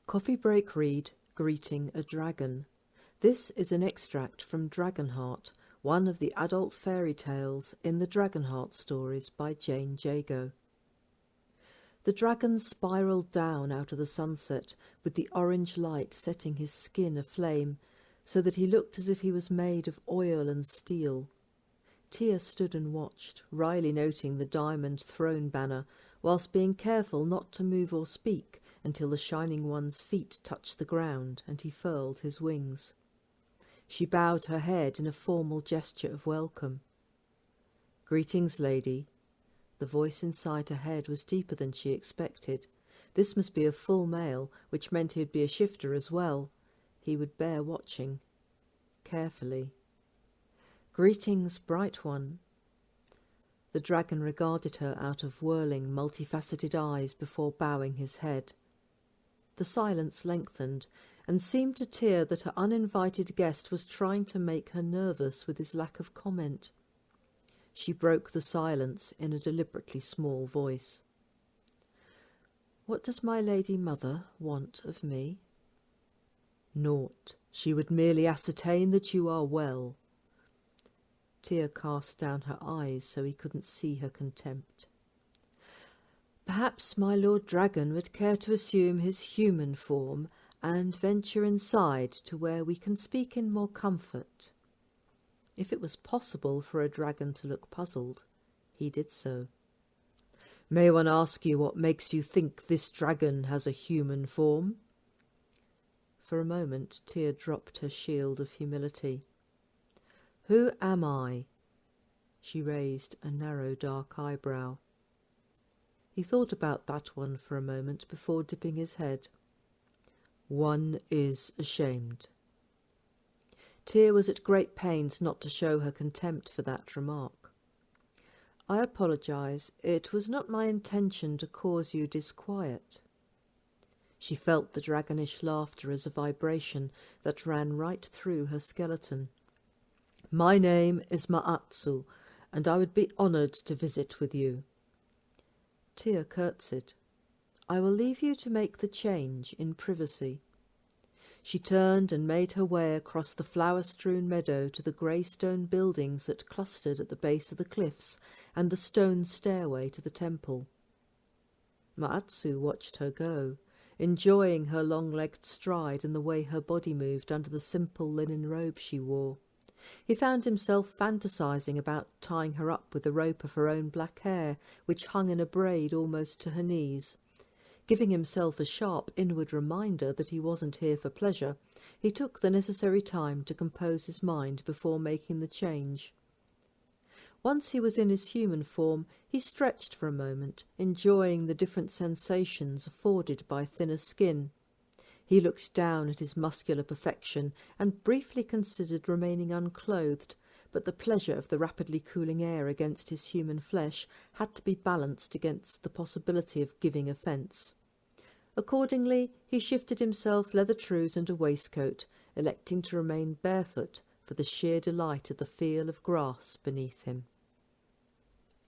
Coffee Break Read, Greeting a Dragon. This is an extract from Dragonheart, one of the adult fairy tales in the Dragonheart Stories by Jane Jago. The dragon spiraled down out of the sunset, with the orange light setting his skin aflame, so that he looked as if he was made of oil and steel. Tia stood and watched, wryly noting the diamond throne banner, whilst being careful not to move or speak until the Shining One's feet touched the ground and he furled his wings. She bowed her head in a formal gesture of welcome. "Greetings, lady." The voice inside her head was deeper than she expected. This must be a full male, which meant he'd be a shifter as well. He would bear watching. Carefully. "Greetings, bright one." The dragon regarded her out of whirling, multifaceted eyes before bowing his head. The silence lengthened, and seemed to Tia that her uninvited guest was trying to make her nervous with his lack of comment. She broke the silence in a deliberately small voice. "What does my lady mother want of me?" "Naught. She would merely ascertain that you are well." Tia cast down her eyes so he couldn't see her contempt. "Perhaps my Lord Dragon would care to assume his human form and venture inside to where we can speak in more comfort." If it was possible for a dragon to look puzzled, he did so. "May one ask you what makes you think this dragon has a human form?" For a moment Tia dropped her shield of humility. "Who am I?" She raised a narrow dark eyebrow. He thought about that one for a moment before dipping his head. "One is ashamed." Tia was at great pains not to show her contempt for that remark. "I apologize. It was not my intention to cause you disquiet." She felt the dragonish laughter as a vibration that ran right through her skeleton. "My name is Maatsu, and I would be honoured to visit with you." Tia curtsied. "I will leave you to make the change in privacy." She turned and made her way across the flower-strewn meadow to the grey stone buildings that clustered at the base of the cliffs and the stone stairway to the temple. Maatsu watched her go, enjoying her long-legged stride and the way her body moved under the simple linen robe she wore. He found himself fantasizing about tying her up with a rope of her own black hair, which hung in a braid almost to her knees. Giving himself a sharp inward reminder that he wasn't here for pleasure, he took the necessary time to compose his mind before making the change. Once he was in his human form, he stretched for a moment, enjoying the different sensations afforded by thinner skin. He looked down at his muscular perfection and briefly considered remaining unclothed, but the pleasure of the rapidly cooling air against his human flesh had to be balanced against the possibility of giving offence. Accordingly, he shifted himself leather trews and a waistcoat, electing to remain barefoot for the sheer delight of the feel of grass beneath him.